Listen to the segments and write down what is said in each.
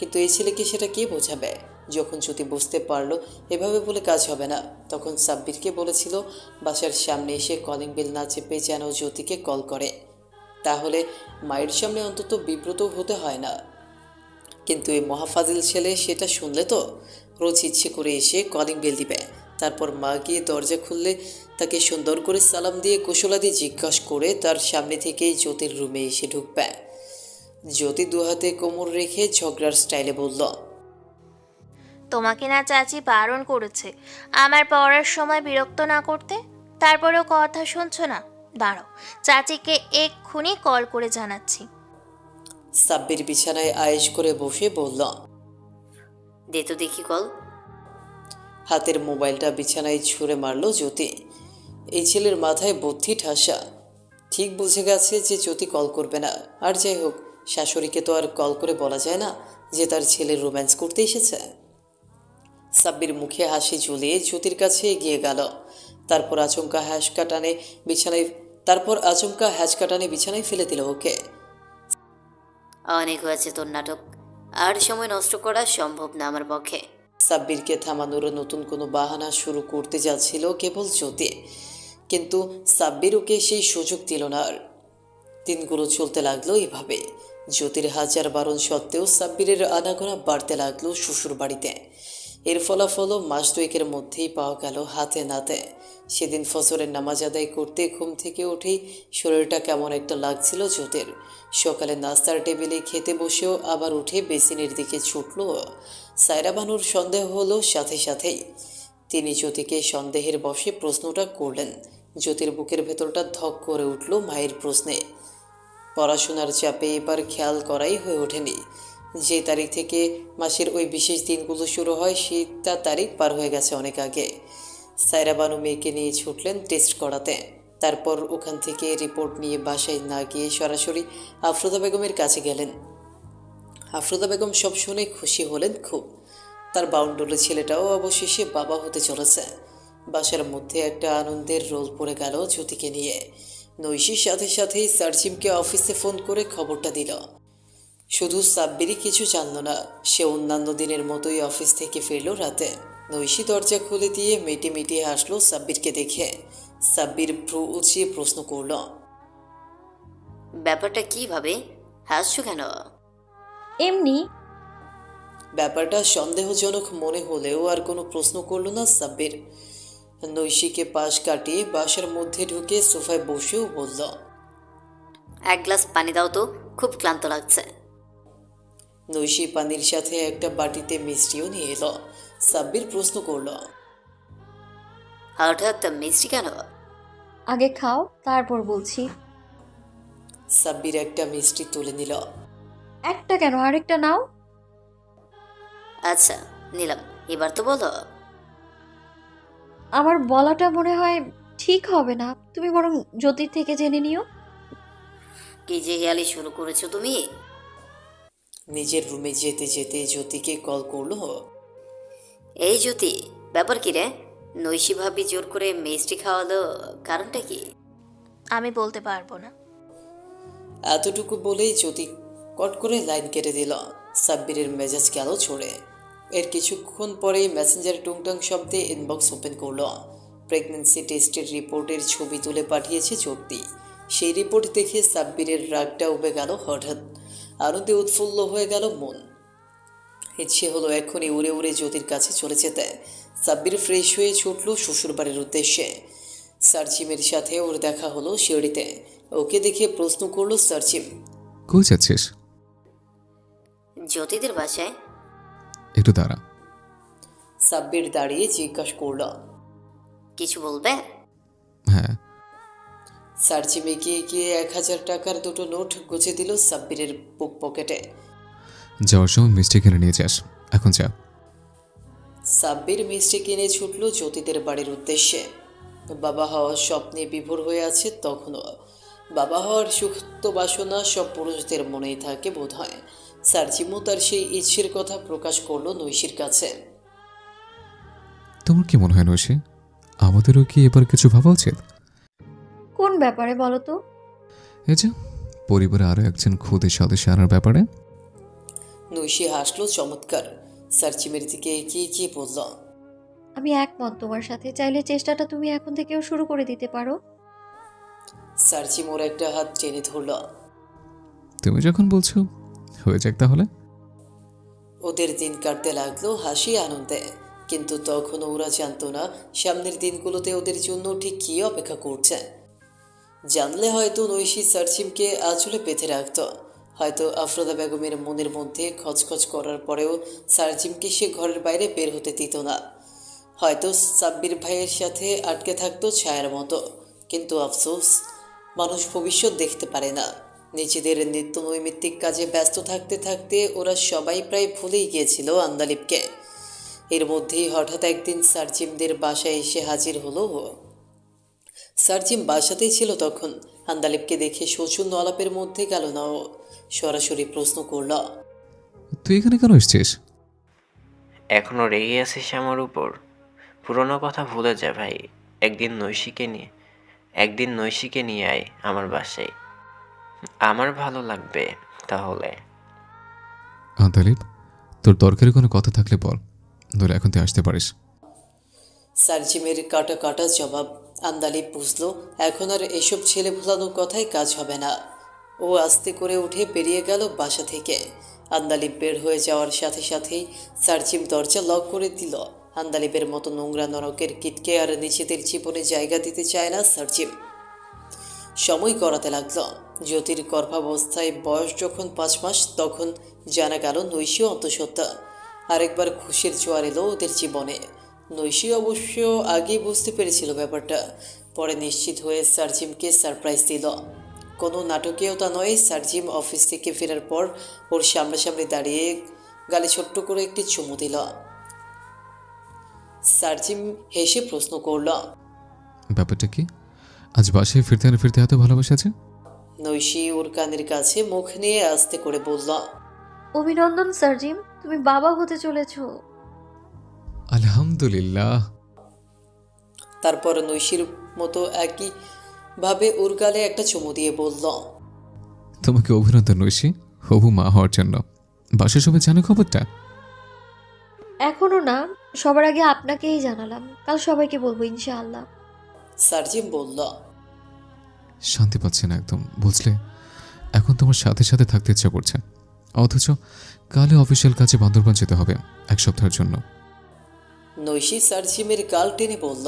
কিন্তু এই ছেলেকে সেটা কে বোঝাবে? যখন জ্যোতি বুঝতে পারলো এভাবে বলে কাজ হবে না, তখন সাব্বিরকে বলেছিল বাসার সামনে এসে কলিং বেল না চেপে যেন জ্যোতিকে কল করে, তাহলে মায়ের সামনে অন্তত বিব্রত হতে হয় না। কিন্তু এই মহাফাজিল ছেলে সেটা শুনলে তো রোজ ইচ্ছে করে এসে কলিং বেল দিবে, তারপর মা গিয়ে দরজা খুললে তাকে সুন্দর করে সালাম দিয়ে কুশলাদি জিজ্ঞাসা করে তার সামনে থেকেই জ্যোতির রুমে এসে ঢুকবে। জ্যোতি দুহাতে কোমর রেখে ঝগড়ার স্টাইলে বলল, তোমাকে না চাচি বারণ করেছে আমার পড়ার সময় বিরক্ত না করতে, তারপরেও কথা শুনছো না। দাঁড়াও, চাচিকে এক্ষুনি কল করে জানাচ্ছি। সাব্বির বিছানায় আয়েশ করে বসে বলল, দে তো দেখি কল। হাতের মোবাইলটা বিছানায় ছুঁড়ে মারল জ্যোতি। এই ছেলের মাথায় বুদ্ধি ঠাসা, ঠিক বুঝে গেছে যে জ্যোতি কল করবে না। আর যাই হোক, শাশুড়িকে তো আর কল করে বলা যায় না যে তার ছেলে রোম্যান্স করতে এসেছে। সাব্বির মুখে হাসি ঝুলিয়ে জ্যোতির কাছে এগিয়ে গেল। তারপর আচমকা হ্যাচ কাটানে বিছানায় ফেলে দিল ওকে। অনেক হয়েছে তোর নাটক, আর সময় নষ্ট করা সম্ভব না আমার পক্ষে। সাব্বিরকে থামানোর নতুন কোনো বাহানা শুরু করতে যাচ্ছিল কেবল জ্যোতি, কিন্তু সাব্বির ওকে সেই সুযোগ দিল না। আর দিনগুলো চলতে লাগলো এভাবে। জ্যোতির হাজার বারণ সত্ত্বেও সাব্বিরের আনাগোনা বাড়তে লাগলো শ্বশুর বাড়িতে। এর ফলাফলও মাস দুয়েকের মধ্যেই পাওয়া গেল হাতে নাতে। সেদিন ফজরের নামাজ আদায় করতে ঘুম থেকে উঠেই শরীরটা কেমন একটা লাগছিল জ্যোতির। সকালে নাস্তার টেবিলে খেতে বসেও আবার উঠে বেসিনের দিকে ছুটল। সায়রা বানুর সন্দেহ হলো সাথে সাথেই। তিনি জ্যোতিকে সন্দেহের বশে প্রশ্নটা করলেন। জ্যোতির বুকের ভেতরটা ধক করে উঠল মায়ের প্রশ্নে। পড়াশোনার চাপে এবার খেয়াল করাই হয়ে ওঠেনি। যে তারিখ থেকে মাসের ওই বিশেষ দিনগুলো শুরু হয় সেটা তারিখ পার হয়ে গেছে অনেক আগে। সায়রা বানু মেয়েকে নিয়ে ছুটলেন টেস্ট করাতে। তারপর ওখান থেকে রিপোর্ট নিয়ে বাসায় না গিয়ে সরাসরি আফরোজা বেগমের কাছে গেলেন। আফরোজা বেগম সব শুনে খুশি হলেন খুব। তার বাউন্ডুলে ছেলেটাও অবশেষে বাবা হতে চলেছে। বাসার মধ্যে একটা আনন্দের রোল পড়ে গেল জ্যোতিকে নিয়ে। নৈশির সাথে সাথেই সার্জিমকে অফিসে ফোন করে খবরটা দিল। শুধু সাব্বিরই কিছু জানল না। সে অন্যান্য দিনের মতোই অফিস থেকে ফিরল রাতে। নৈশি দরজা খুলে দিয়ে মেটে মিটিয়ে হাসলো সাব্বিরকে দেখে। সাব্বির ভ্রু উঁচিয়ে প্রশ্ন করল, ব্যাপারটা কিভাবে হাসছো কেন? এমনি। ব্যাপারটা সন্দেহজনক মনে হলেও আর কোনো প্রশ্ন করল না সাব্বির। নৈশিকে পাশ কাটিয়ে বাসার মধ্যে ঢুকে সোফায় বসেও বলল, এক গ্লাস পানি দাও তো, খুব ক্লান্ত লাগছে। নৈশি পানির সাথে একটা বাটিতে মিষ্টিও নিয়ে এলো। সাব্বির প্রশ্ন করল, হঠাৎ মিষ্টি কেন? আগে খাও, তারপর বলছি। সাব্বির একটা মিষ্টি তুলে নিল। একটা কেন, আরেকটা নাও। আচ্ছা নিলাম, এবার তো বলো। আমার বলাটা মনে হয় ঠিক হবে না, তুমি বরং জ্যোতির থেকে জেনে নিও। কি যে হেয়ালি শুরু করেছো তুমি? নিজের রুমে যেতে যেতে জ্যোতিকে কল করলো। এই জ্যোতি, ব্যাপার কি রে? নৈশি ভাবি জোর করে মিষ্টি খাওয়ালো, কারণটা কি? আমি বলতে পারবো না। এতটুকু বলেই জ্যোতি কট করে লাইন কেটে দিল। সাব্বিরের মেজাজ গেল ছড়ে। এর কিছুক্ষণ পরেই মেসেঞ্জার টুংটাং শব্দে ইনবক্স ওপেন করলো। প্রেগন্যান্সি টেস্টের রিপোর্টের ছবি তুলে পাঠিয়েছে জ্যোতি। সেই রিপোর্ট দেখে সাব্বিরের রাগটা উবে গেল হঠাৎ। আনন্দে উৎফুল্ল হয়ে গেল মন। ইচ্ছে হলো এখনই উড়ে উড়ে জ্যোতির কাছে চলে যেতে। সাব্বির ফ্রেশ হয়ে ছুটল শ্বশুরবাড়ির উদ্দেশ্যে। সার্জিমের সাথে ওর দেখা হলো শিউরিতে। ওকে দেখে প্রশ্ন করলো সার্জিম, কই যাচ্ছিস? জ্যোতিদের বাসায়। একটু দাঁড়া। সাব্বির দাঁড়িয়ে জিজ্ঞাসা করল, কিছু বলবে? হ্যাঁ। সার্জিম এগিয়ে গিয়ে 1000 টাকার দুটো নোট গুজে দিল সাব্বিরের বুক পকেটে। যাওয়ার সময় মিষ্টি কিনে নিয়ে যাস, এখন যা। সাব্বির মিষ্টি কিনে ছুটল জ্যোতিদের বাড়ির উদ্দেশ্যে। বাবা হওয়ার স্বপ্নে বিভোর হয়ে আছে তখনও। বাবা হওয়ার সুপ্ত বাসনা সব পুরুষদের মনেই থাকে বোধ হয়। সার্জিমও তার সেই ইচ্ছের কথা প্রকাশ করলো নৈশির কাছে। তোমার কি মনে হয় নৈশি, আমাদেরও কি এবার কিছু ভাবা উচিত? কোন ব্যাপারে বলো তো? এই যে পরিবারে আরো একজন খুদে সদস্য আনার ব্যাপারে। নৈশি হাসলো চমৎকার। সার্জিমের দিকে এগিয়ে গিয়ে বলল, আমি একমত তোমার সাথে, চাইলে চেষ্টাটা তুমি এখন থেকেও শুরু করে দিতে পারো। সার্জিম ওর একটা হাত টেনে ধরল। তুমি যখন বলছো হয়ে যাক তাহলে। ওদের দিন কাটতে লাগলো হাসি আনন্দে, কিন্তু তখনও ওরা জানতো না সামনের দিনগুলোতে ওদের জন্য ঠিক কী অপেক্ষা করছে। জানলে হয়তো নৈশি সার্জিমকে আঁচলে বেঁধে রাখত, হয়তো আফরোজা বেগমের মনের মধ্যে খচখচ করার পরেও সার্জিমকে সে ঘরের বাইরে বের হতে দিত না, হয়তো সাব্বির ভাইয়ের সাথে আটকে থাকতো ছায়ার মতো। কিন্তু আফসোস, মানুষ ভবিষ্যৎ দেখতে পারে না। নিজেদের নিত্য নৈমিত্তিক কাজে ব্যস্ত থাকতে থাকতে ওরা সবাই প্রায় ভুলেই গিয়েছিল আন্দালিবকে। এর মধ্যেই হঠাৎ একদিন সার্জিমদের বাসায় এসে হাজির হলো ও। সার্জিম বাসাতেই ছিল তখন। আন্দালিবকে দেখে শৌচন্য আলাপের মধ্যে গেল না ও, সরাসরি প্রশ্ন করল, তুই এখানে কেন এসছিস? এখনো রেগে আছিস আমার উপর? পুরনো কথা ভুলে যা ভাই। একদিন নৈশিকে নিয়ে আয় আমার বাসায়, আমার ভালো লাগবে তাহলে। আন্তালিব, তোর দরকারি কোনো কথা থাকলে বল, ধরে এখন তুই আসতে পারিস। সার্জিমের কাটা কাটা জবাব। আন্দালিব বুঝলো এখন আর এসব ছেলে ভুলানো কথায় কাজ হবে না। ও আস্তে করে উঠে বেরিয়ে গেল বাসা থেকে। আন্দালিব বের হয়ে যাওয়ার সাথে সাথেই সার্জিম দরজা লক করে দিল। আন্দালিবের মতো নোংরা নরকের কিটকে আর নিজেদের জীবনে জায়গা দিতে চায় না সার্জিম। সময় গড়াতে লাগলো। জ্যোতির গর্ভাবস্থায় বয়স যখন 5 মাস, তখন জানা গেল নৈশী অন্তঃসত্ত্বা। আরেকবার খুশির জোয়ার এলো ওদের জীবনে। নৈশী অবশ্য আগেই বুঝতে পেরেছিল ব্যাপারটা, পরে নিশ্চিত হয়ে সার্জিমকে সারপ্রাইজ দিল। কোনো নাটকীয়তা নয়, সার্জিম অফিস থেকে ফেরার পর ওর সামনাসামনি দাঁড়িয়ে গালে ছোট্ট করে একটি চুমু দিল। সার্জিম হেসে প্রশ্ন করল, ব্যাপারটা কি? আজ বাসায় ফিরতে না ফিরতে এত ভালোবাসা আছে? নৈশী ওর কানের কাছে মুখ নিয়ে আস্তে করে বলল, অভিনন্দন সার্জিম, তুমি বাবা হতে চলেছো। আলহামদুলিল্লাহ। তারপর নৈশীর মতো একইভাবে ওর গালে একটা চুমু দিয়ে বলল, তোমাকে অভিনন্দন নৈশী, হবু মা হওয়ার জন্য। বাসায় সবাই জানে খবরটা? এখনো না, সবার আগে আপনাকেই জানালাম, কাল সবাইকে বলবো ইনশাআল্লাহ। সার্জিম বলল, শান্তি পাচ্ছে না একদম, বুঝলে? এখন তোমার সাথে সাথে থাকতে ইচ্ছা করছে, অথচ কালে অফিসিয়াল কাজে বান্দরবান যেতে হবে 1 সপ্তাহের জন্য। নৈশী সার্জিমের গাল টেনে বলল,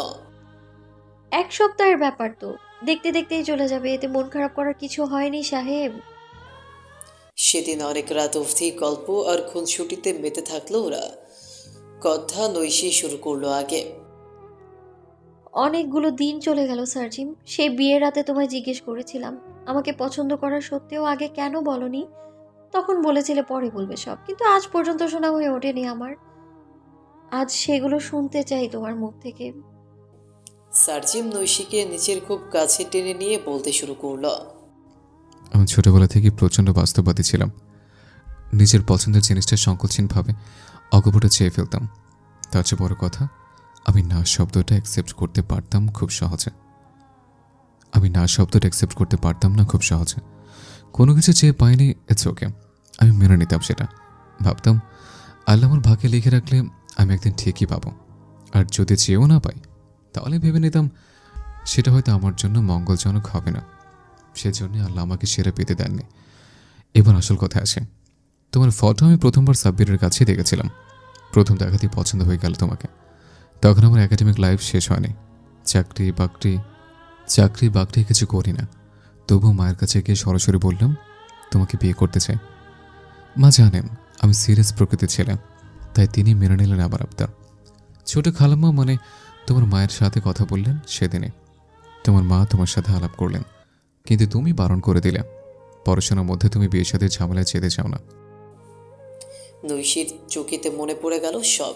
1 সপ্তাহের ব্যাপার তো, দেখতে দেখতেই চলে যাবে, এতে মন খারাপ করার কিছু হয়নি সাহেব। সেদিন অনেক রাত অবধি গল্প আর খুনসুটিতে মেতে থাকলো ওরা। কথা নৈশী শুরু করলো আগে। অনেকগুলো দিন চলে গেল সার্জিম, সেই বিয়ের রাতে তোমায় জিজ্ঞেস করেছিলাম আমাকে পছন্দ করার সত্ত্বেও আগে কেন বলনি। তখন বলেছিলে পরে বলবে সব, কিন্তু আজ পর্যন্ত শোনা হয়ে ওঠেনি আমার। আজ সেগুলো শুনতে চাই তোমার মুখ থেকে। সার্জিম নৈশীকে নিচের খুব কাছে টেনে নিয়ে বলতে শুরু করলো, আমি ছোটবেলা থেকে প্রচণ্ড বাস্তববাদী ছিলাম। নিজের পছন্দের জিনিসটা সংকোচহীনভাবে অকপটে চেয়ে ফেলতাম। তার চেয়ে বড় কথা, আমি না শব্দটা অ্যাকসেপ্ট করতে পারতাম খুব সহজে। কোনো কিছু চেয়ে পাইনি, ইটস ওকে, আমি মেনে নিতাম সেটা। ভাবতাম আল্লাহ আমার ভাগ্যে লিখে রাখলে আমি একদিন ঠিকই পাবো, আর যদি চেয়েও না পাই তাহলে ভেবে নিতাম সেটা হয়তো আমার জন্য মঙ্গলজনক হবে না। সেজন্য আল্লাহ আমাকে সেরা পেতে দেননি। এবার আসল কথা আসে, তোমার ফটো আমি প্রথমবার সাব্বিরের কাছেই দেখেছিলাম। প্রথম দেখাতেই পছন্দ হয়ে গেল তোমাকে। তখন আমার একাডেমিক লাইফ শেষ হয়নি, চাকরি বাকরি কিছু করি না। তবুও মায়ের কাছে গিয়ে সরাসরি বললাম তোমাকে বিয়ে করতে চাই। মা জানেন আমি সিরিয়াস প্রকৃতির ছেলে, তাই তিনি মেনে নিলেন আমার আবদার। ছোট খালাম্মা মানে তোমার মায়ের সাথে কথা বললেন সেদিনে। তোমার মা তোমার সাথে আলাপ করলেন, কিন্তু তুমি বারণ করে দিলে। পড়াশোনার মধ্যে তুমি বিয়ের সাথে ঝামেলায় যেতে চাও না। নৈশীর চোখেতে মনে পড়ে গেল সব।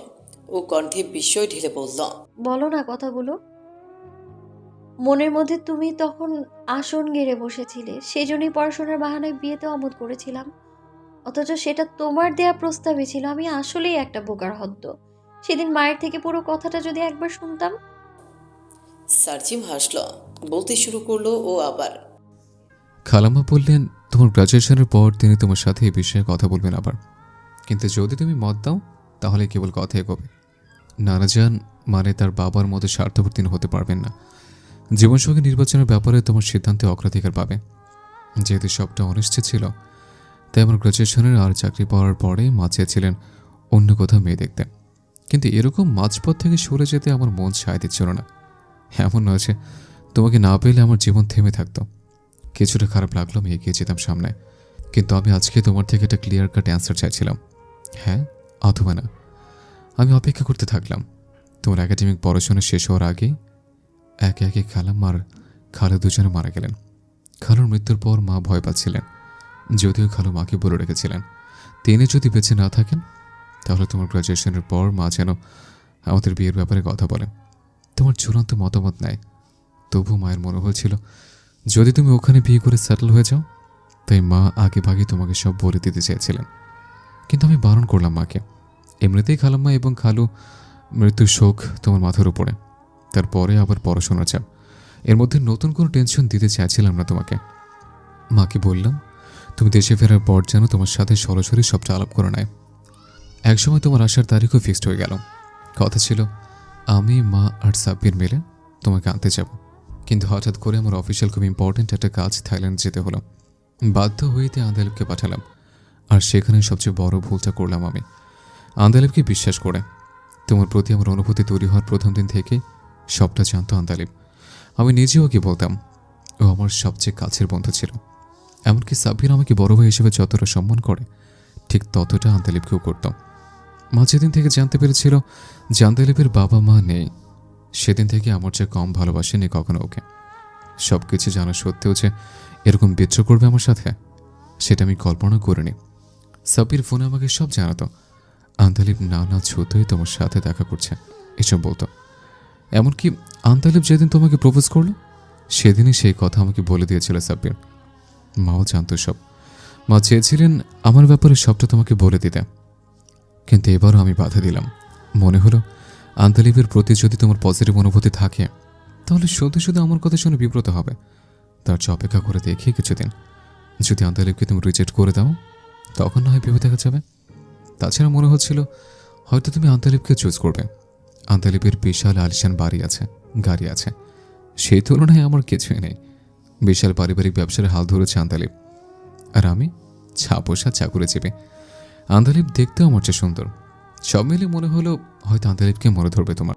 ও কণ্ঠে বিস্ময় ঢেলে বলল, বলো না কথাগুলো। মনের মধ্যে তুমি তখন আসন গেড়ে বসেছিলে, সেই জন্যই পড়াশোনার বাহানায় বিয়েতে অমত করেছিলাম। অথচ সেটা তোমার দেয়া প্রস্তাবই ছিল। আমি আসলেই একটা বোকার হদ্দ। সেদিন মায়ের থেকে পুরো কথাটা যদি একবার শুনতাম। সার্জিম হাসল, বলতে শুরু করলো ও আবার, খালাম্মা বললেন তোমার গ্রাজুয়েশনের পর তিনি তোমার সাথে এই বিষয়ে কথা বলবেন আবার। কিন্তু যদি তুমি মত দাও তাহলে কেবল কথাই কবে। নানাজান মানে তার বাবার মতো স্বার্থপর তিনি হতে পারবেন না। জীবনসঙ্গী নির্বাচনের ব্যাপারে তোমার সিদ্ধান্তে অগ্রাধিকার পাবে। যেহেতু সবটা অনিশ্চিত ছিল, তাই আমার গ্র্যাজুয়েশনের আর চাকরি পাওয়ার পরে মা চেয়েছিলেন অন্য কোথাও মেয়ে দেখতে। কিন্তু এরকম মাঝপথ থেকে সরে যেতে আমার মন সায় দিচ্ছিল না। এমন নয় যে তোমাকে না পেলে আমার জীবন থেমে থাকতো। কিছুটা খারাপ লাগলো, আমি এগিয়ে যেতাম সামনে। কিন্তু আমি আজকে তোমার থেকে একটা ক্লিয়ার কাট অ্যান্সার চাইছিলাম, হ্যাঁ অথবা না। আমি অপেক্ষা করতে থাকলাম। তোমার একাডেমিক পড়াশোনা শেষ হওয়ার আগেই একে একে খালাম আর খালু দুজনে মারা গেলেন। খালুর মৃত্যুর পর মা ভয় পাচ্ছিলেন, যদিও খালু মাকে বলে রেখেছিলেন তিনি যদি বেঁচে না থাকেন তাহলে তোমার গ্র্যাজুয়েশনের পর মা যেন আমাদের বিয়ের ব্যাপারে কথা বলেন, তোমার চূড়ান্ত মতামত নেয়। তবু মায়ের মনে হয়েছিল যদি তুমি ওখানে বিয়ে করে সেটেল হয়ে যাও, তাই মা আগে ভাগে তোমাকে সব বলে দিতে চেয়েছিলেন। কিন্তু আমি বারণ করলাম মাকে। এমনিতেই খালাম্মা এবং খালু মৃত্যুর শোক তোমার মাথার উপরে, তারপরে আবার পড়াশোনার চাপ, এর মধ্যে নতুন কোনো টেনশন দিতে চাইছিলাম না তোমাকে। মাকে বললাম তুমি দেশে ফেরার পর যেন তোমার সাথে সরাসরি সবটা আলাপ করে নেয়। একসময় তোমার আসার তারিখও ফিক্সড হয়ে গেল। কথা ছিল আমি, মা আর সাব্বির মিলে তোমাকে আনতে যাব। কিন্তু হঠাৎ করে আমার অফিসিয়াল খুব ইম্পর্ট্যান্ট একটা কাজ থাইল্যান্ড যেতে হলো। বাধ্য হয়েতে আন্দালিবকে পাঠালাম। আর সেখানে সবচেয়ে বড় ভুলটা করলাম আমি, আন্দালিবকে বিশ্বাস করে। তোমার প্রতি আমার অনুভূতি তৈরি হওয়ার প্রথম দিন থেকে সবটা জানতো আন্দালিব। আমি নিজেও ওকে বলতাম, ও আমার সবচেয়ে কাছের বন্ধু ছিল। এমনকি সাব্বির আমাকে বড় ভাই হিসেবে যতটা সম্মান করে ঠিক ততটা আন্দালিবকেও করতাম। মা যেদিন থেকে জানতে পেরেছিল যে আন্দালিবের বাবা মা নেই, সেদিন থেকে আমার চেয়ে কম ভালোবাসেনি কখনো ওকে। সব কিছু জানা সত্ত্বেও যে এরকম বিদ্রোহ করবে আমার সাথে, সেটা আমি কল্পনা করিনি। সাব্বির ফোনে আমাকে সব জানাতো, আন্দালিব না না ছুতোই তোমার সাথে দেখা করছে এসব বলতো। এমনকি আন্দালিব যেদিন তোমাকে প্রপোজ করলো সেদিনই সেই কথা আমাকে বলে দিয়েছিল সাব্বির। মাও জানতো সব। মা চেয়েছিলেন আমার ব্যাপারে সবটা তোমাকে বলে দিতে, কিন্তু এবারও আমি বাধা দিলাম। মনে হলো আন্দালিবের প্রতি যদি তোমার পজিটিভ অনুভূতি থাকে তাহলে শুধু শুধু আমার কথা শুনে বিব্রত হবে। তার চেয়ে অপেক্ষা করে দেখি কিছুদিন। যদি আন্দালিবকে তুমি রিজেক্ট করে দাও তখন না হয় ভেবে দেখা যাবে। তাছাড়া মনে হচ্ছিল হয়তো তুমি আন্দালিবকে চুজ করবে। আন্দালিবের বিশাল আলিশান বাড়ি আছে, গাড়ি আছে, সেই তুলনায় আমার কিছুই নেই। বিশাল পারিবারিক ব্যবসার হাল ধরেছে আন্দালিব, আর আমি ছাপোষা চাকুরে চেপে। আন্দালিব দেখতেও আমার চেয়ে সুন্দর। সব মিলে মনে হলো হয়তো আন্দালিবকে মনে ধরবে তোমার।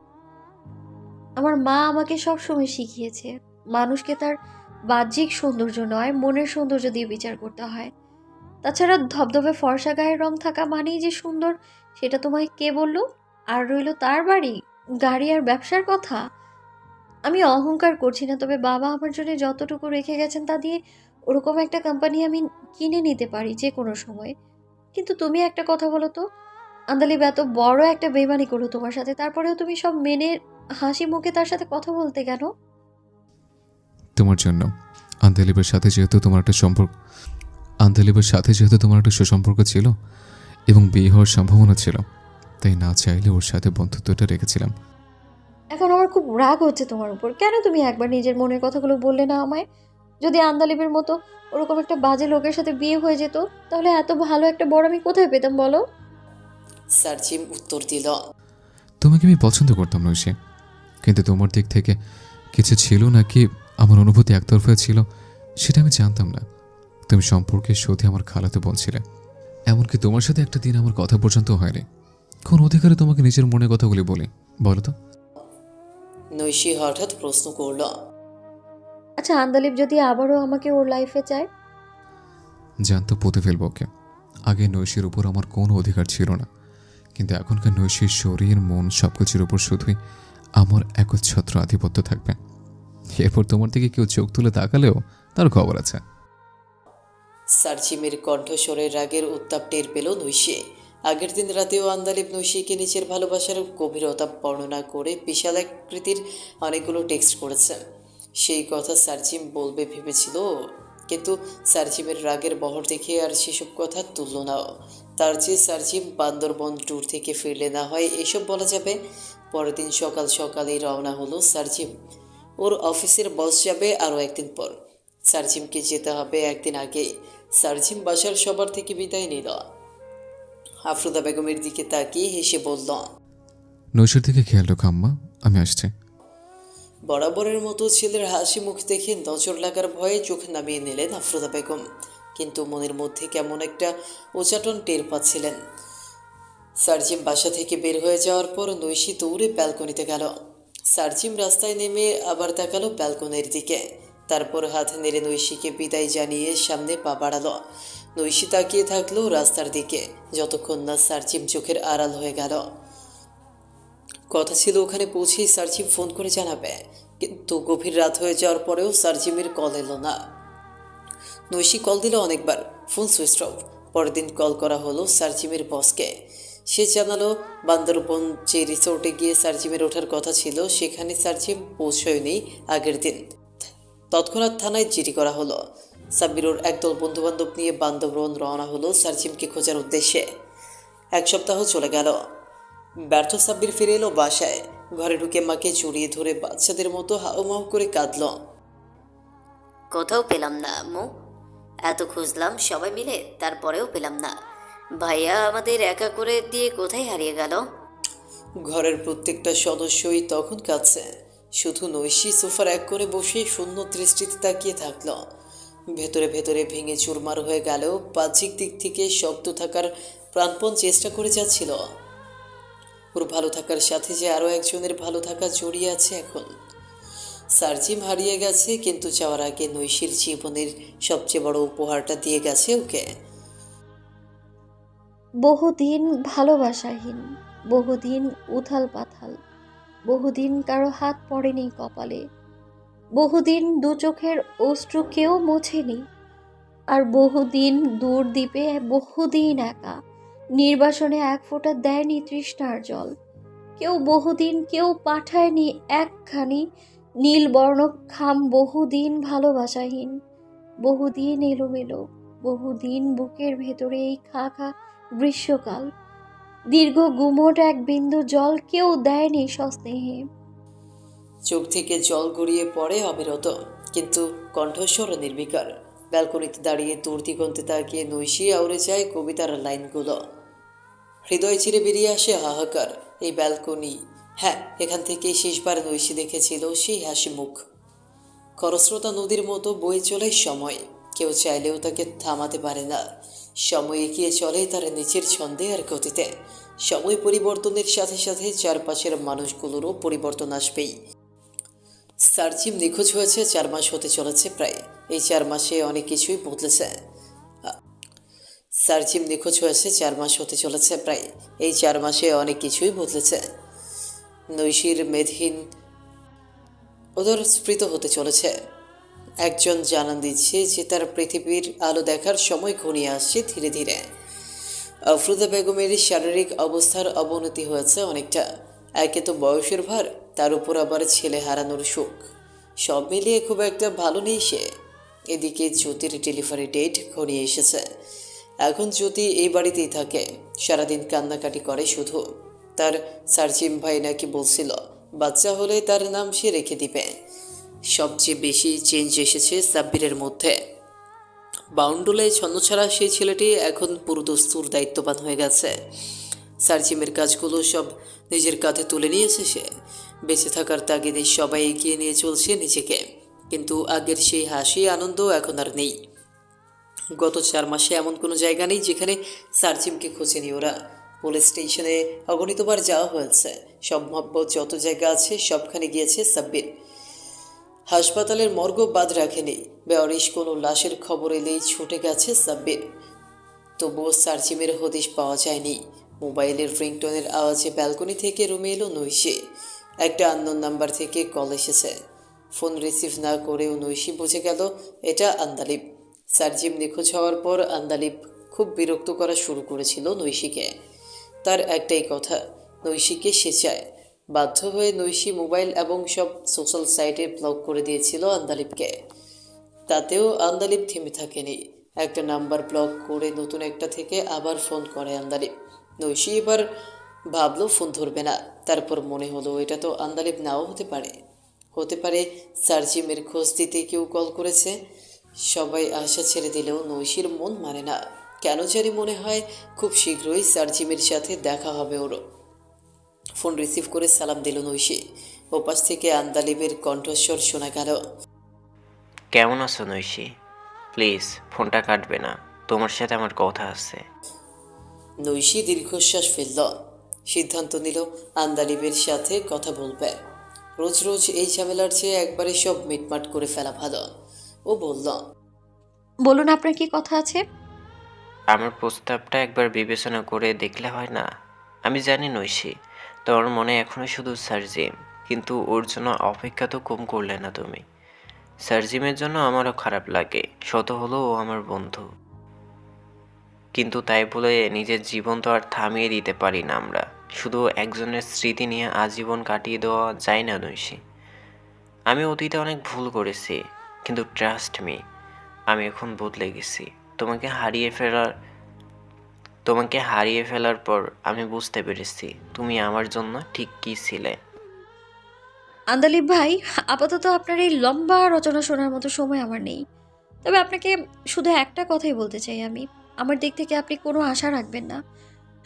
আমার মা আমাকে সবসময় শিখিয়েছে মানুষকে তার বাহ্যিক সৌন্দর্য নয়, মনের সৌন্দর্য দিয়ে বিচার করতে হয়। তাছাড়া ধবধবে ফর্সা গায়ের রং থাকা মানেই যে সুন্দর, সেটা তোমায় কে বললো? আর রইলো তার বাড়ি, গাড়ি আর ব্যবসার কথা। আমি অহংকার করছি না, তবে বাবা আমার জন্য যতটুকু রেখে গেছেন তা দিয়ে ওরকম একটা কোম্পানি আমি কিনে নিতে পারি যে কোনো সময়। কিন্তু তুমি একটা কথা বলো তো, আন্দালিব এত বড় একটা বেইমানি করলো তোমার সাথে, তারপরেও তুমি সব মেনে হাসি মুখে তার সাথে কথা বলতে কেন? তোমার জন্য। আন্দালিবের সাথে যেহেতু তোমার একটা সুসম্পর্ক ছিল এবং বিয়ে হওয়ার সম্ভাবনা ছিল, তাই না চাইলে ওর সাথে বন্ধুত্বটা রেখেছিলাম। এখন আমার খুব রাগ হচ্ছে তোমার উপর। কেন তুমি একবার নিজের মনের কথাগুলো বললে না আমায়? যদি আন্দালিবের মতো ওরকম একটা বাজে লোকের সাথে বিয়ে হয়ে যেত, তাহলে এত ভালো একটা বর আমি কোথায় পেতাম বলো? সার্জিম উত্তর দিল, তোমাকে আমি পছন্দ করতাম নৈশে, কিন্তু তোমার দিক থেকে কিছু ছিল নাকি আমার অনুভূতি একতরফা ছিল সেটা আমি জানতাম না। তুমি সম্পর্কে সত্যি আমার খালাতে বলছিলে, এমনকি তোমার সাথে একটা দিন আমার কথা পর্যন্ত হয়নি। কোন অধিকারে তোমাকে নিজের মনের কথাগুলি বলি বলো তো? নৈশি হঠাৎ প্রশ্ন করল, আচ্ছা, আন্দালিব যদি আবারও আমাকে ওর লাইফে চায়? জানতো পুঁতে ফেলবো ওকে। আগে নৈশীর উপর আমার কোনো অধিকার ছিল না, কিন্তু এখনকার নৈশীর শরীর মন সবকিছুর উপর শুধুই আমার একচ্ছত্র আধিপত্য থাকবে। এরপর তোমার দিকে কেউ চোখ তুলে তাকালেও তার খবর আছে। সার্জিমের কণ্ঠস্বরের রাগের উত্তাপ টের পেল নৈশি। আগের দিন রাতেও আন্দালিব নৈশিকে নিজের ভালোবাসার গভীরতা বর্ণনা করে বিশাল আকৃতির অনেকগুলো টেক্সট করেছে। সেই কথা সার্জিম বলবে ভেবেছিল, কিন্তু সার্জিমের রাগের বহর দেখে আর সেসব কথা তুলল না। তার চেয়ে সার্জিম বান্দরবন ট্যুর থেকে ফিরলে না হয় এসব বলা যাবে। পরের দিন সকাল সকালেই রওনা হলো সার্জিম। ওর অফিসের বস যাবে আরও একদিন পর, সার্জিমকে যেতে হবে একদিন আগেই। সার্জিম বাসার সবার থেকে বিদায় নিল। আফরোজা বেগমের দিকে তাকিয়ে হেসে বলল, নৈশির দিকে খেয়াল রেখো আম্মা, আমি আসছি। বরাবরের মতো ছেলের হাসি মুখ দেখে নজর লাগার ভয়ে চোখ নামিয়ে নিলেন আফরোজা বেগম, কিন্তু মনের মধ্যে কেমন একটা উচাটন টের পাচ্ছিলেন। সার্জিম বাসা থেকে বের হয়ে যাওয়ার পর নৈশি দৌড়ে ব্যালকনিতে গেল। সার্জিম রাস্তায় নেমে আবার তাকালো ব্যালকনির দিকে, তারপর হাত নেড়ে নৈশিকে বিদায় জানিয়ে সামনে পা বাড়ালো। নৈশি তাকিয়ে থাকলো রাস্তার দিকে, যতক্ষণ না সার্জিম চোখের আড়াল হয়ে গেল। কথা ছিল ওখানে পৌঁছেই সার্জিম ফোন করে জানাবে, কিন্তু গভীর রাত হয়ে যাওয়ার পরেও সার্জিমের কল এলো না। নৈশি কল দিল অনেকবার, ফোন সুইচ অফ। পরের দিন কল করা হলো সার্জিমের বসকে। সে জানালো বান্দরবন যে রিসোর্টে গিয়ে সার্জিমের ওঠার কথা ছিল সেখানে সার্জিম পৌঁছয়নি আগের দিন। তৎক্ষণাৎ থানায় জিডি করা হলো। সাব্বিরুর একদল বন্ধুবান্ধব নিয়ে বান্দরবন রওনা হলো সার্জিমকে খোঁজার উদ্দেশ্যে। 1 সপ্তাহ চলে গেল। ব্যর্থ সাব্বির ফিরে এলো বাসায়। ঘরে ঢুকে মাকে জড়িয়ে ধরে বাচ্চাদের মতো হাউমাউ করে কাঁদল। কোথাও পেলাম না আম্মু, এত খুঁজলাম সবাই মিলে, তারপরেও পেলাম না। ভাইয়া আমাদের একা করে দিয়ে কোথায় হারিয়ে গেল? ঘরের প্রত্যেকটা সদস্যই তখন কাঁদছে। শুধু নৈশি সোফার এক করে বসে শূন্য দৃষ্টিতে তাকিয়ে থাকলো। ভেতরে ভেতরে ভেঙে চুরমার হয়ে গেলেও বাহ্যিক দিক থেকে শক্ত থাকার প্রাণপণ চেষ্টা করে যাচ্ছিল। ওর ভালো থাকার সাথে যে আরও একজনের ভালো থাকা জড়িয়ে আছে এখন। সার্জিম হারিয়ে গেছে, কিন্তু যাওয়ার আগে নৈশির জীবনের সবচেয়ে বড় উপহারটা দিয়ে গেছে ওকে। বহুদিন ভালোবাসাহীন, বহুদিন উথাল পাথাল, বহুদিন কারো হাত পড়েনি কপালে, বহুদিন দু চোখের অশ্রু কেউ মোছেনি, আর বহুদিন দূর দ্বীপে বহুদিন একা, নির্বাসনে এক ফোঁটা দেয়নি তৃষ্ণার জল। কেউ বহুদিন কেউ পাঠায়নি একখানি নীলবর্ণ খাম, বহুদিন ভালোবাসাহীন, বহুদিন এলোমেলো, বহুদিন বুকের ভেতরে এই খা খা গ্রীষ্মকাল, দীর্ঘ গুমোট এক বিন্দু জল কেউ দেয়নি সস্নেহে। চোখ থেকে জল গড়িয়ে পড়ে অবিরত, কিন্তু কণ্ঠস্বর নির্বিকার। ব্যালকনিতে দাঁড়িয়ে দূর দিগন্তে তাকিয়ে নৈশি আউড়ে যায় কবিতার লাইনগুলো। হৃদয় চিরে বেরিয়ে আসে হাহাকার। এই ব্যালকনি, হ্যাঁ, এখান থেকেই শেষবার নৈশি দেখেছিল সেই হাসি মুখ। খরস্রোতা নদীর মতো বয়ে চলে সময়, কেউ চাইলেও তাকে থামাতে পারে না। সময় এগিয়ে চলে তার নিচের ছন্দে আর গতিতে। সময় পরিবর্তনের সাথে সাথে চারপাশের মানুষগুলোরও পরিবর্তন আসবেই। সার্জিম নিখোঁজ হয়েছে 4 মাস হতে চলেছে প্রায়। এই 4 মাসে অনেক কিছুই বদলেছে। সার্জিম নিখোঁজ হয়েছে 4 মাস হতে চলেছে প্রায়। এই 4 মাসে অনেক কিছুই বদলেছে। নৈশির মেধহীন উদরস্ফীত হতে চলেছে। একজন জানান দিচ্ছে যে তার পৃথিবীর আলো দেখার সময় ঘনিয়ে আসছে ধীরে ধীরে। আফরোজা বেগমের শারীরিক অবস্থার অবনতি হয়েছে অনেকটা। একে তো বয়সের ভার, তার উপর আবার ছেলে হারানোর শোক, সব মিলিয়ে খুব একটা ভালো নেই সে। এদিকে জ্যোতির ডেলিভারি ডেট ঘনিয়ে এসেছে। এখন জ্যোতি এই বাড়িতেই থাকে, সারাদিন কান্নাকাটি করে শুধু। তার সার্জিম ভাই নাকি বলছিল বাচ্চা হলে তার নাম সে রেখে দিবে। সবচেয়ে বেশি চেঞ্জ এসেছে সাব্বিরের মধ্যে। বাউন্ডুলায় ছন্নছাড়া সেই ছেলেটি এখন পুরোদস্তুর দায়িত্ববান হয়ে গেছে। সার্জিমের কাজগুলো সব নিজের কাঁধে তুলে নিয়েছে সে। বেঁচে থাকার তাগিদে সবাই এগিয়ে নিয়ে চলছে নিজেকে, কিন্তু আগের সেই হাসি আনন্দ এখন আর নেই। গত 4 মাসে এমন কোনো জায়গা নেই যেখানে সার্জিমকে খোঁজেনি ওরা। পুলিশ স্টেশনে অগণিতবার যাওয়া হয়েছে, সম্ভাব্য যত জায়গা আছে সবখানে গিয়েছে সাব্বির। হাসপাতালের মর্গও বাদ রাখেনি। বেয়ারিশ কোনো লাশের খবর এলেই ছুটে গেছে সাব্বির। তবুও সার্জিমের হদিশ পাওয়া যায়নি। মোবাইলের রিংটোনের আওয়াজে ব্যালকনি থেকে রুমে এলো নৈশি। একটা আননোন নাম্বার থেকে কল এসেছে। ফোন রিসিভ না করেও নৈশি বুঝে গেল এটা আন্দালিব। সার্জিম নিখোঁজ হওয়ার পর আন্দালিব খুব বিরক্ত করা শুরু করেছিল নৈশিকে। তার একটাই কথা, নৈশিকে সে চায়। বাধ্য হয়ে নৈশি মোবাইল এবং সব সোশ্যাল সাইটে ব্লক করে দিয়েছিল আন্দালিবকে। তাতেও আন্দালিব থেমে থাকেনি। একটা নাম্বার ব্লক করে নতুন একটা থেকে আবার ফোন করে আন্দালিব। নৈশি এবার ভাবলো ফোন ধরবে না, তারপর মনে হলো এটা তো আন্দালিব নাও হতে পারে। হতে পারে সার্জিমের খোঁজ দিতে কেউ কল করেছে। সবাই আশা ছেড়ে দিলেও নৈশির মন মানে না। কেন জানি মনে হয় খুব শীঘ্রই সার্জিমের সাথে দেখা হবে ওর। ফোন রিসিভ করে সালাম দিল নৈশি। ওপাশ থেকে আন্দালিবের কণ্ঠস্বর শোনা গেল। কেমন আছো নৈশি? প্লিজ ফোনটা কাটবে না, তোমার সাথে আমার কথা আছে। নৈশি দীর্ঘশ্বাস ফেলল। সিদ্ধান্ত নিল আন্দালিবের সাথে কথা বলবে। রোজ রোজ এই ঝামেলার চেয়ে একবারে সব মিটমাট করে ফেলা ভালো। ও বলল, বলুন আপনার কি কথা আছে? আমার প্রস্তাবটা একবার বিবেচনা করে দেখলে হয় না? আমি জানি নৈশি, তোমার মনে এখনো শুধু সার্জিম, কিন্তু ওর জন্য অপেক্ষা তো কম করলে না তুমি। সার্জিমের জন্য আমারও খারাপ লাগে, শত হলেও ও আমার বন্ধু। কিন্তু তাই বলে নিজের জীবন তো আর থামিয়ে দিতে পারি না আমরা। শুধু একজনের স্মৃতি নিয়ে আজীবন কাটিয়ে দেওয়া যায় না নৈশি। আমি অতীতে অনেক ভুল করেছি, কিন্তু ট্রাস্ট মি, আমি এখন বদলে গেছি। তোমাকে হারিয়ে ফেলার পর আমি বুঝতে পেরেছি তুমি আমার জন্য ঠিক কী ছিলে। আন্দালিব ভাই, আপাতত আপনার এই লম্বা রচনা শোনার মতো সময় আমার নেই। তবে আপনাকে শুধু একটা কথাই বলতে চাই আমি। আমার দিক থেকে আপনি কোনো আশা রাখবেন না।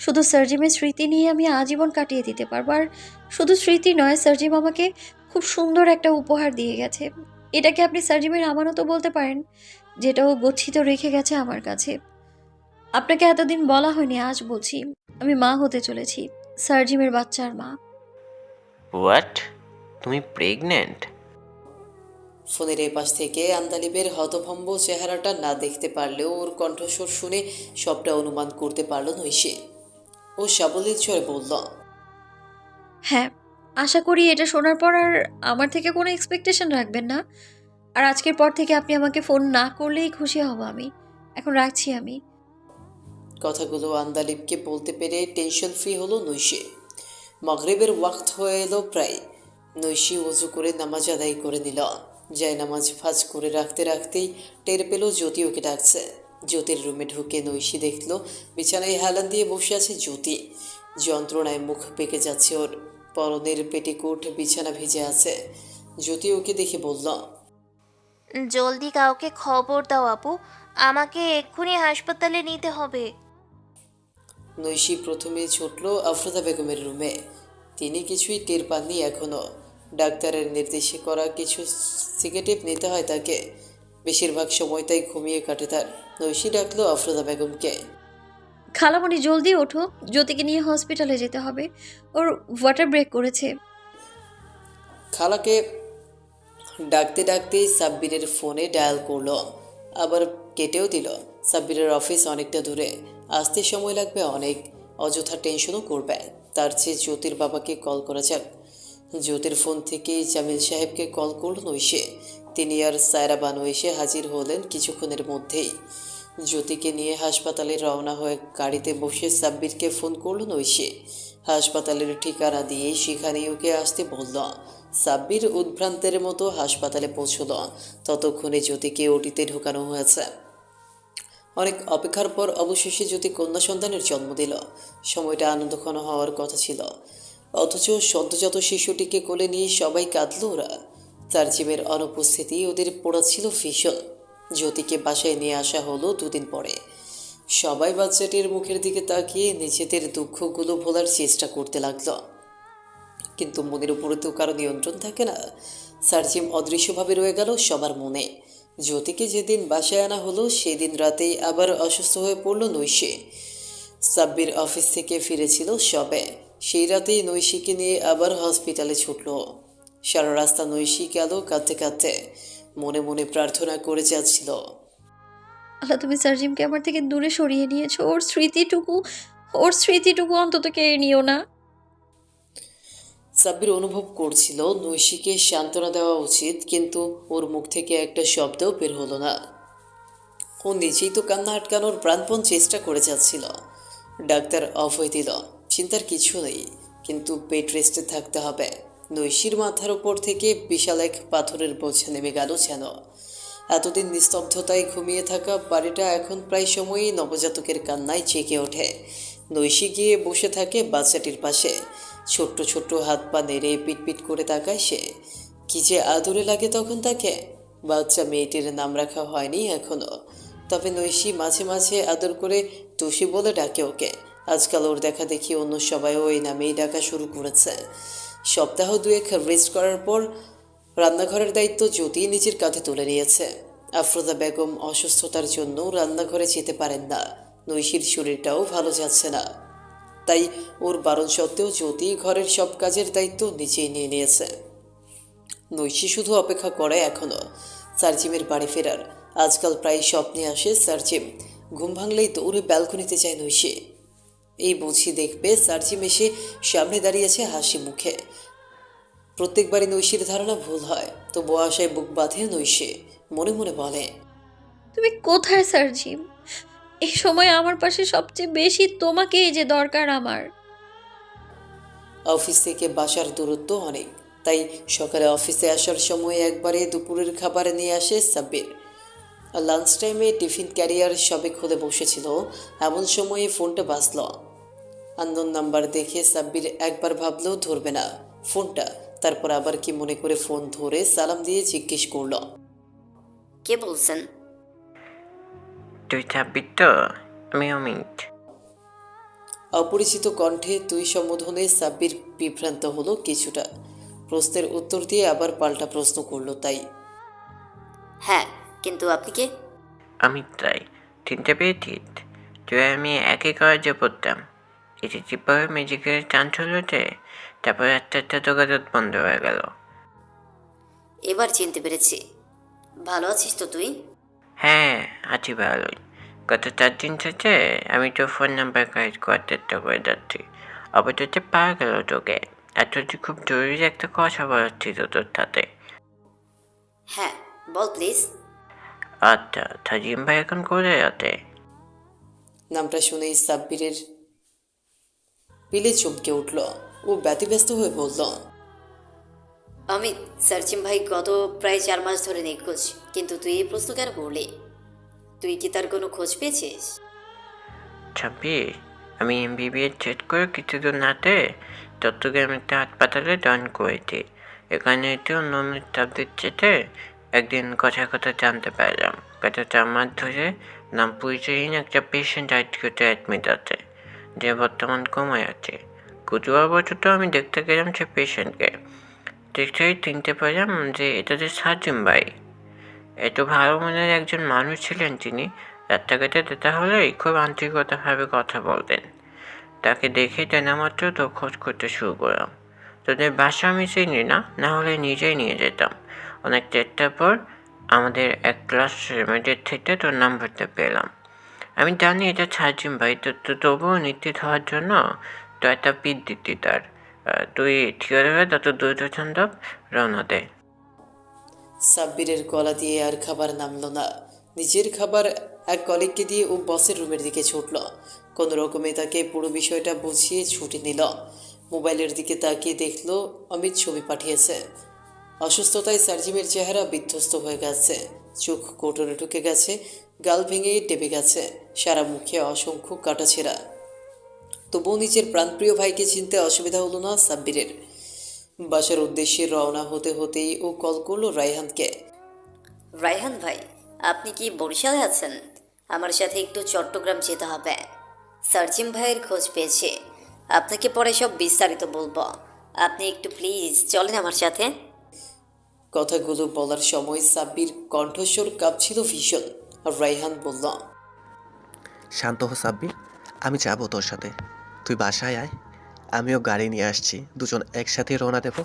শুধু সার্জিমের স্মৃতি নিয়ে আমি আজীবন কাটিয়ে দিতে পারবো। আর শুধু স্মৃতি নয়, সার্জিম আমাকে খুব সুন্দর একটা উপহার দিয়ে গেছে। এটাকে আপনি সার্জিমের আমানতও বলতে পারেন, যেটাও গচ্ছিত রেখে গেছে আমার কাছে। আপনাকে এতদিন বলা হয়নি, আজ বলছি। আমি মা হতে চলেছি, সার্জিমের বাচ্চার মা। হোয়াট? তুমি প্রেগনেন্ট? ফোনের এপাশ থেকে আন্দালিবের হতভম্ব চেহারাটা না দেখতে পারলেও ওর কণ্ঠস্বর শুনে সবটা অনুমান করতে পারল নৈশি। ও সাবলীল স্বরে বলল, হ্যাঁ, আশা করি এটা শোনার পর আর আমার থেকে কোনো এক্সপেকটেশন রাখবেন না। আর আজকের পর থেকে আপনি আমাকে ফোন না করলেই খুশি হব আমি। এখন রাখছি আমি। কথাগুলো আন্দালিবকে বলতে পেরে টেনশন ফ্রি হলো নৈশি। মাগরিবের ওয়াক্ত হয়ে এলো প্রায়। নৈশি ওযু করে নামাজ আদায় করে নিল। যায় নামাজ ফাজ করে রাখতে রাখতেই টের পেল জ্যোতি ওকে ডাকছে। জ্যোতির রুমে ঢুকে নৈশি দেখল বিছানায় হেলান দিয়ে বসে আছে জ্যোতি। যন্ত্রণায় মুখ পেকে যাচ্ছে ওর। পরনের পেটিকোট বিছানা ভিজে আছে। জ্যোতি ওকে দেখে বলল, জলদি কাউকে খবর দাও আপু, আমাকে এক্ষুনি হাসপাতালে নিতে হবে। নৈশি প্রথমে ছুটল আফরোজা বেগমের রুমে। তিনি কিছুই টের পাননি এখনও। ডাক্তারের নির্দেশে করা কিছু সিগারেট নিতে হয় তাকে। বেশিরভাগ সময় তাই ঘুমিয়ে কাটে তার। নৈশি ডাকলো আফরোজা বেগমকে। খালামণি জলদি ওঠো, জ্যোতিকে নিয়ে হসপিটালে যেতে হবে। ওর ওয়াটার ব্রেক করেছে। খালাকে ডাকতে ডাকতেই সাব্বিরের ফোনে ডায়াল করলো, আবার কেটেও দিল। সাব্বিরের অফিস অনেকটা দূরে, আসতে সময় লাগবে অনেক। অযথা টেনশনও করবে, তার চেয়ে জ্যোতির বাবাকে কল করা যাক। জ্যোতির ফোন থেকে জামিল সাহেবকে কল করল নৈশে। তিনি আর সায়রা বানু এসে হাজির হলেন কিছুক্ষণের মধ্যেই। জ্যোতিকে নিয়ে হাসপাতালে রওনা হয়ে গাড়িতে বসে সাব্বিরকে ফোন করল নৈশে। হাসপাতালের ঠিকানা দিয়ে সেখানেই ওকে আসতে বলল। সাব্বির উদ্ভ্রান্তের মতো হাসপাতালে পৌঁছল। ততক্ষণে জ্যোতিকে ওটিতে ঢোকানো হয়েছে। অনেক অপেক্ষার পর অবশেষে জ্যোতি কন্যা সন্তানের জন্ম দিল। সময়টা আনন্দঘন হওয়ার কথা ছিল, অথচ সদ্যজাত শিশুটিকে কোলে নিয়ে সবাই কাঁদল ওরা। সার্জিমের অনুপস্থিতি ওদের পোড়াচ্ছিল ভীষণ। জ্যোতিকে বাসায় নিয়ে আসা হলো দুদিন পরে। সবাই বাচ্চাটির মুখের দিকে তাকিয়ে নিজেদের দুঃখগুলো ভোলার চেষ্টা করতে লাগলো, কিন্তু মনের উপরে তো কারো নিয়ন্ত্রণ থাকে না। সার্জিম অদৃশ্যভাবে রয়ে গেল সবার মনে। জ্যোতিকে যেদিন বাসায় আনা হলো সেদিন রাতেই আবার অসুস্থ হয়ে পড়ল নৈশি। সাব্বির অফিস থেকে ফিরেছিল সবে। সেই রাতেই নৈশিকে নিয়ে আবার হসপিটালে ছুটল। সারা রাস্তা নৈশি গেল কাঁদতে কাঁদতে, মনে মনে প্রার্থনা করে যাচ্ছিল, আল্লাহ, তুমি সার্জিমকে আমার থেকে দূরে সরিয়ে নিয়েছো। ওর স্মৃতিটুকু অন্তত কেড়ে নিও না। সাব্বির অনুভব করছিল নৈশিকে সান্ত্বনা দেওয়া উচিত, কিন্তু ওর মুখ থেকে একটা শব্দও বের হলো না। ও নিজেই তো কান্না আটকানোর প্রাণপণ চেষ্টা করে যাচ্ছিল। ডাক্তার অফ হয়ে দিল। চিন্তার কিছু নেই, কিন্তু বেড রেস্টে থাকতে হবে। নৈশির মাথার উপর থেকে বিশাল এক পাথরের বোঝা নেমে গেল যেন। এতদিন নিস্তব্ধতায় ঘুমিয়ে থাকা বাড়িটা এখন প্রায় সময়ই নবজাতকের কান্নায় জেগে ওঠে। নৈশি গিয়ে বসে থাকে বাচ্চাটির পাশে। ছোট্ট ছোট্ট হাত পা নেড়ে পিটপিট করে তাকায় সে। কি যে আদরে লাগে তখন তাকে। বাচ্চা মেয়েটির নাম রাখা হয়নি এখনো। তবে নৈশি মাঝে মাঝে আদর করে টুসি বলে ডাকে ওকে। আজকাল ওর দেখা দেখি অন্য সবাইও ওই নামেই ডাকা শুরু করেছে। সপ্তাহ দুয়েক রেস্ট করার পর রান্নাঘরের দায়িত্ব জ্যোতি নিজের কাঁধে তুলে নিয়েছে। আফরোজা বেগম অসুস্থতার জন্য রান্নাঘরে যেতে পারেন না, নৈশির শরীরটাও ভালো যাচ্ছে না। তাই ওর বারণ সত্ত্বেও জ্যোতি ঘরের সব কাজের দায়িত্ব নিজেই নিয়ে নিয়েছে। নৈশি শুধু অপেক্ষা করে এখনো সার্জিমের বাড়ি ফেরার। আজকাল প্রায় স্বপ্নে আসে সার্জিম, ঘুম ভাঙলেই দৌড়ে ব্যালকনিতে যায় নৈশি। এই বুঝি দেখবে সার্জিম এসে সামনে দাঁড়িয়েছে হাসি মুখে। প্রত্যেকবারই নৈশির ধারণা ভুল হয়, তবু আশায় বুক বাঁধে নৈশি। মনে মনে বলে, তুমি কোথায় সার্জিম? এই সময় আমার পাশে সবচেয়ে বেশি তোমাকে এই যে দরকার আমার। অফিস থেকে বাসার দূরত্ব অনেক, তাই সকালে অফিসে আসার সময় একবারে দুপুরের খাবার নিয়ে আসে সাব্বির। লাঞ্চ টাইমে টিফিন ক্যারিয়ার সবে খুলে বসেছিল, এমন সময়ে ফোনটা বাজল। আননোন নাম্বার দেখে সাব্বির একবার ভাবলেও ধরবে না ফোনটা। তারপর আবার কি মনে করে ফোন ধরে সালাম দিয়ে জিজ্ঞেস করল, কে বলছেন? তুই থাকবি তো? আমি অমিত। অপরিচিত কণ্ঠে তুই সম্বোধনে সাব্বির বিভ্রান্ত হলো কিছুটা। প্রশ্নের উত্তর দিয়ে আবার পাল্টা প্রশ্ন করলো, তাই? হ্যাঁ, কিন্তু আপনি কে? আমি তাই চিনতে পেরেছিস? তুই আমি একই কলেজে পড়তাম। এসেছি পরে মিউজিকের চান্স হলো যে, তারপরে আস্তে আস্তে যোগাযোগ বন্ধ হয়ে গেল। এবার চিনতে পেরেছি। ভালো আছিস তো তুই? হ্যাঁ, আছি ভালোই। গত 4 দিন থেকে আমি তোর ফোন নাম্বার কালেক্ট করার চেষ্টা করে যাচ্ছি, অবশেষে পাওয়া গেল তোকে। আর তোর যে খুব জরুরি একটা কথা বলার ছিল তোর সাথে। হ্যাঁ, বল প্লিজ। আচ্ছা, সাজিম ভাই এখন কোথায় আছে? নামটা শুনেই সাব্বিরের পিলে চমকে উঠল। ও ব্যতিব্যস্ত হয়ে বলল, অমিত, সার্জিম ভাই গত প্রায় 4 মাস ধরে নিখোঁজ। কিন্তু তুই এই প্রশ্ন কেন করলি? তুই কি তার কোনো খোঁজ পেয়েছিস? 26, আমি এমবিবিএস চেক করে কিছু দূর নাতে চট্টগ্রামের একটা হাসপাতালে জয়েন করেছি। এখানে একটু অন্য স্টাফদের চেতে একদিন কথা কথা জানতে পারলাম গত 4 মাস ধরে নাম পরিচয়হীন একটা পেশেন্ট আইটিউতে অ্যাডমিট আছে, যে বর্তমান কোমায় আছে। কুতুহলবশত আমি দেখতে গেলাম সে পেশেন্টকে। দেখতেই চিনতে পারলাম যে এটা যে সাজিম ভাই। এত ভালো মনের একজন মানুষ ছিলেন তিনি। রাস্তাঘাটে যেতে হলেই খুব আন্তরিকতাভাবে কথা বলতেন। তাকে দেখে জানা মাত্র তো খোঁজ করতে শুরু করলাম। তোদের বাসা আমি চিনি না, না হলে নিজেই নিয়ে যেতাম। অনেক চেষ্টার পর আমাদের এক ক্লাস মেটের থেকে তোর নাম্বারটা পেলাম। আমি জানি এটা সাজিম ভাই, তো তবুও নিশ্চিত হওয়ার জন্য তো একটা পিট দিতি তার। তুই থিওরি হয়ে তত দ্রুত সম্ভব রওনা দে। সাব্বিরের গলা দিয়ে আর খাবার নামলো না। নিজের খাবার এক কলিগকে দিয়ে ও বসের রুমের দিকে ছুটল। কোনো রকমে তাকে পুরো বিষয়টা বুঝিয়ে ছুটি নিল। মোবাইলের দিকে তাকিয়ে দেখল অমিত ছবি পাঠিয়েছে। অসুস্থতায় সার্জিমের চেহারা বিধ্বস্ত হয়ে গেছে, চোখ কোটরে ঢুকে গেছে, গাল ভেঙে টেপে গেছে, সারা মুখে অসংখ্য কাটাছেঁড়া। তবুও নিজের প্রাণপ্রিয় ভাইকে চিনতে অসুবিধা হলো না সাব্বিরের। বাসার উদ্দেশ্যে রওনা হতে হতেই ও কল করলো রায়হানকে। রায়হান ভাই, আপনি কি বরিশালে আছেন? আমার সাথে একটু চট্টগ্রাম যেতে হবে। সার্জিম ভাইয়ের খোঁজ পেয়েছে। আপনাকে পরে সব বিস্তারিত বলবো। আপনি একটু প্লিজ চলেন আমার সাথে। কথাগুলো বলার সময় সাব্বির কণ্ঠস্বর কাঁপছিল ভীষণ। আর রায়হান বলল, শান্ত হো সাব্বির, আমি যাব তোর সাথে। তুই বাসায় আয়, আমিও গাড়ি নিয়ে আসছি, দুজন একসাথে রওনা দেব।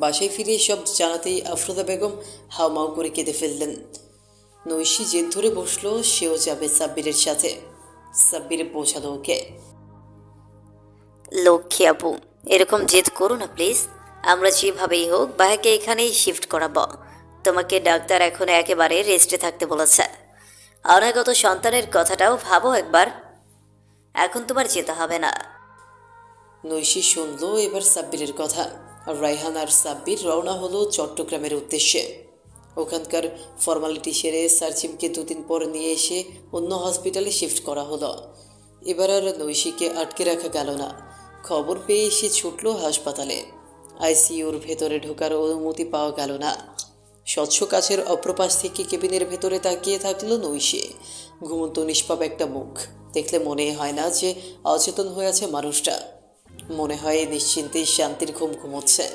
বাসায় ফিরে সব জানাতেই আফরোজা বেগম হাউমাউ করে কেঁদে ফেললেন। নৈশি জেদ ধরে বসলো সেও যাবে সাব্বিরের সাথে। সাব্বির বোঝালো ওকে, লক্ষ্মী আপু, এরকম জেদ করো না প্লিজ। আমরা যেভাবেই হোক ভাইকে এখানেই শিফট করাবো। তোমাকে ডাক্তার এখন একেবারে রেস্টে থাকতে বলেছে। অনাগত সন্তানের কথাটাও ভাবো একবার। এখন তোমার যেতে হবে না। নৈশি শুনলো এবার সাব্বিরের কথা। আর রায়হান আর সাব্বির রওনা হলো চট্টগ্রামের উদ্দেশ্যে। ওখানকার ফর্মালিটি সেরে সার্জিমকে 2 দিন পর নিয়ে এসে অন্য হসপিটালে শিফট করা হলো। এবার আর নৈশিকে আটকে রাখা গেল না। খবর পেয়ে এসে ছুটল হাসপাতালে। আইসিইউর ভেতরে ঢোকার অনুমতি পাওয়া গেল না। স্বচ্ছ কাছের অপ্রপাশ থেকে কেবিনের ভেতরে তাকিয়ে থাকলো নৈশে। ঘুমন্ত নিষ্পাপ একটা মুখ দেখলে মনে হয় না যে অচেতন হয়ে আছে মানুষটা, মনে হয় নিশ্চিন্তে শান্তির ঘুম ঘুমোচ্ছে।